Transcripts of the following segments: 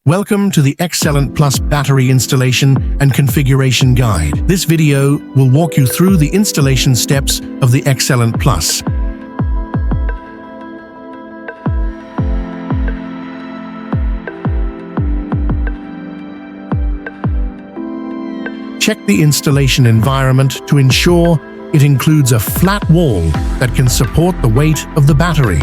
Welcome to the Xcellent Plus battery installation and configuration guide. This video will walk you through the installation steps of the Xcellent Plus. Check the installation environment to ensure it includes a flat wall that can support the weight of the battery.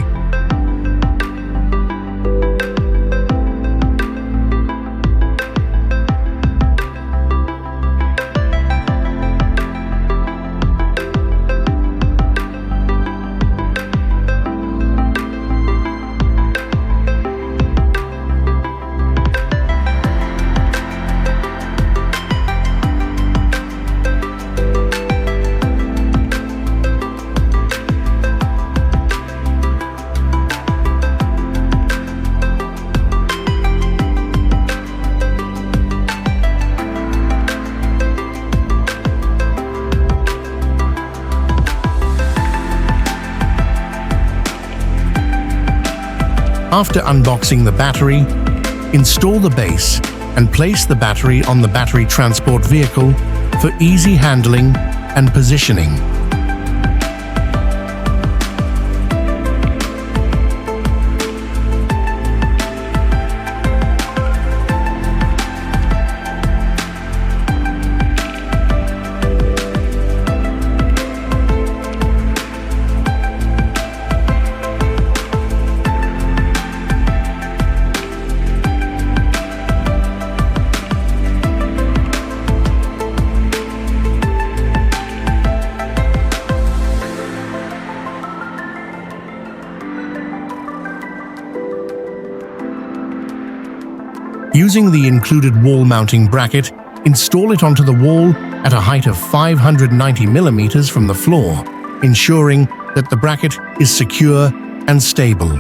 After unboxing the battery, install the base and place the battery on the battery transport vehicle for easy handling and positioning. Using the included wall mounting bracket, install it onto the wall at a height of 590 millimeters from the floor, ensuring that the bracket is secure and stable.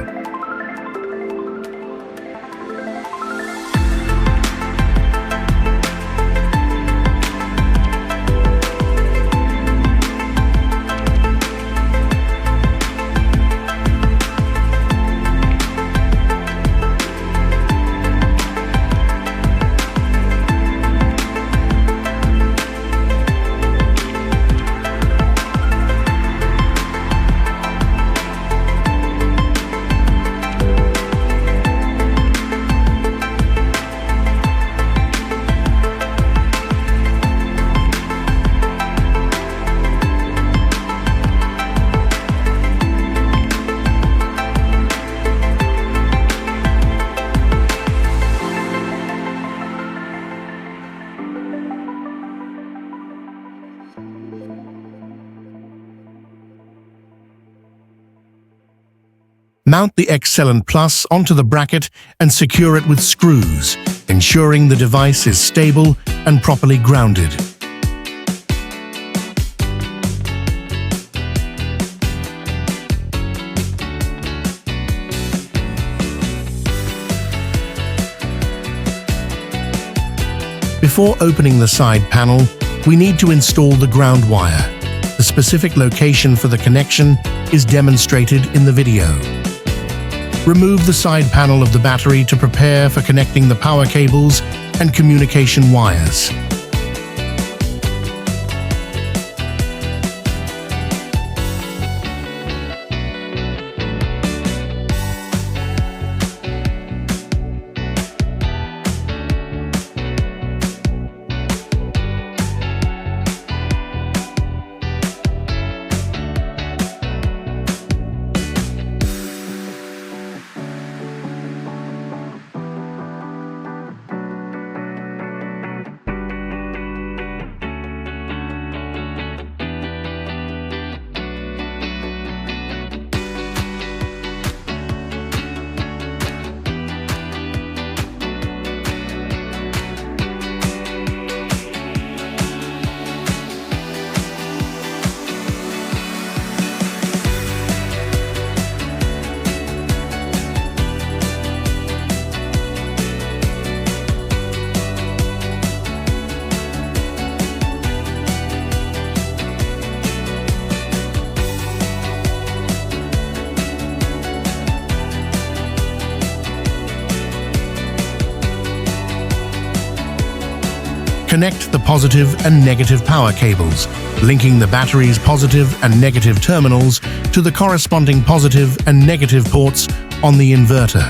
Mount the Xcellent Plus onto the bracket and secure it with screws, ensuring the device is stable and properly grounded. Before opening the side panel, we need to install the ground wire. The specific location for the connection is demonstrated in the video. Remove the side panel of the battery to prepare for connecting the power cables and communication wires. Connect the positive and negative power cables, linking the battery's positive and negative terminals to the corresponding positive and negative ports on the inverter.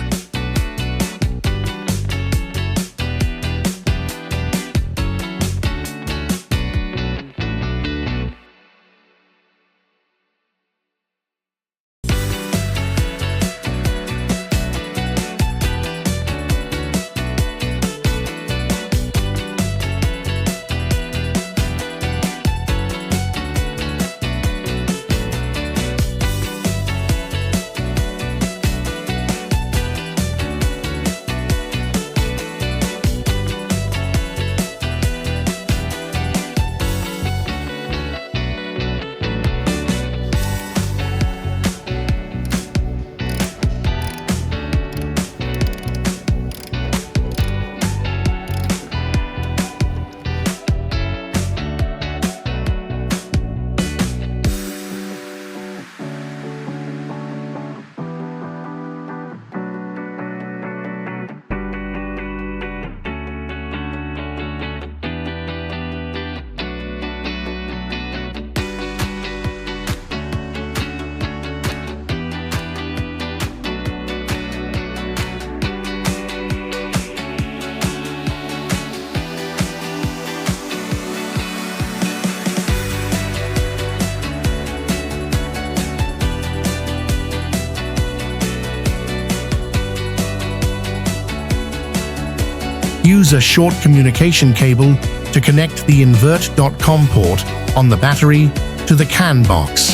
Use a short communication cable to connect the invert.com port on the battery to the CAN box.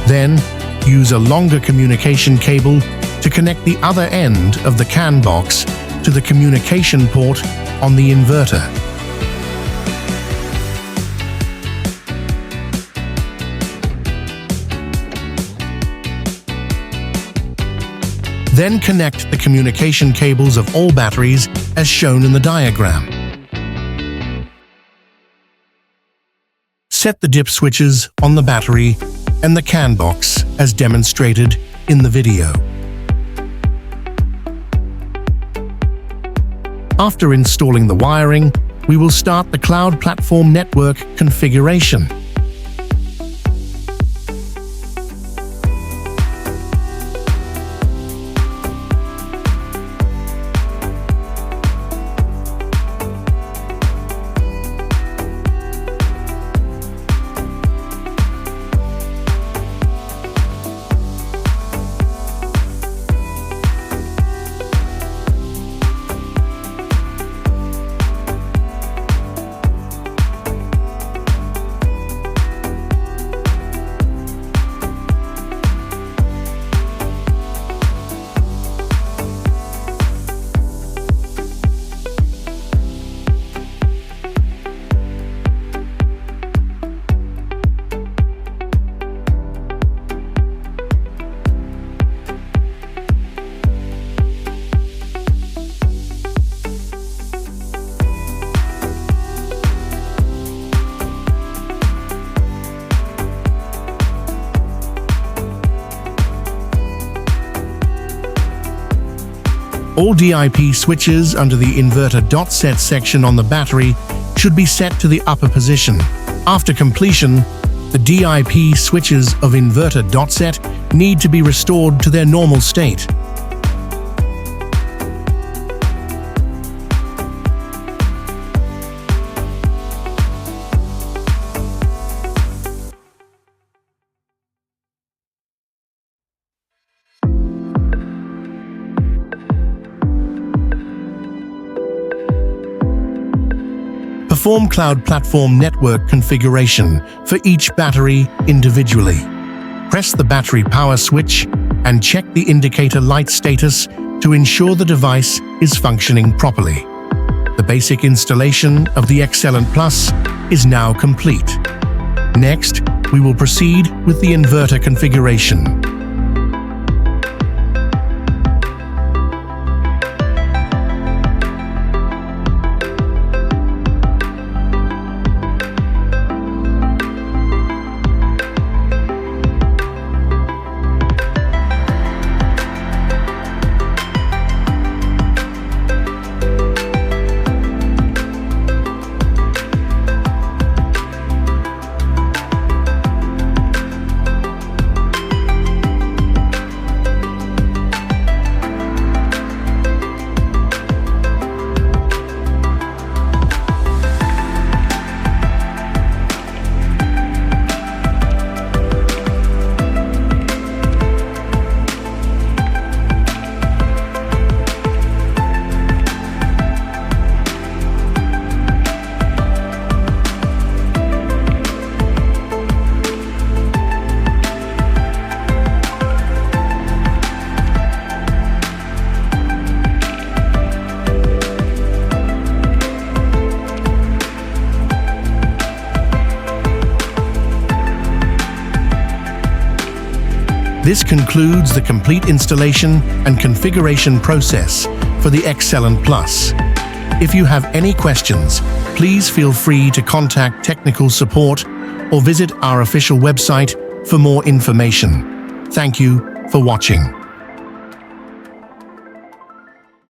Then, use a longer communication cable to connect the other end of the CAN box to the communication port on the inverter. Then connect the communication cables of all batteries as shown in the diagram. Set the dip switches on the battery and the CAN box as demonstrated in the video. After installing the wiring, we will start the Cloud Platform Network configuration. All DIP switches under the inverter.set section on the battery should be set to the upper position. After completion, the DIP switches of inverter.set need to be restored to their normal state. Perform Cloud Platform Network configuration for each battery individually. Press the battery power switch and check the indicator light status to ensure the device is functioning properly. The basic installation of the Xcellent Plus is now complete. Next, we will proceed with the inverter configuration. This concludes the complete installation and configuration process for the Xcellent Plus. If you have any questions, please feel free to contact technical support or visit our official website for more information. Thank you for watching.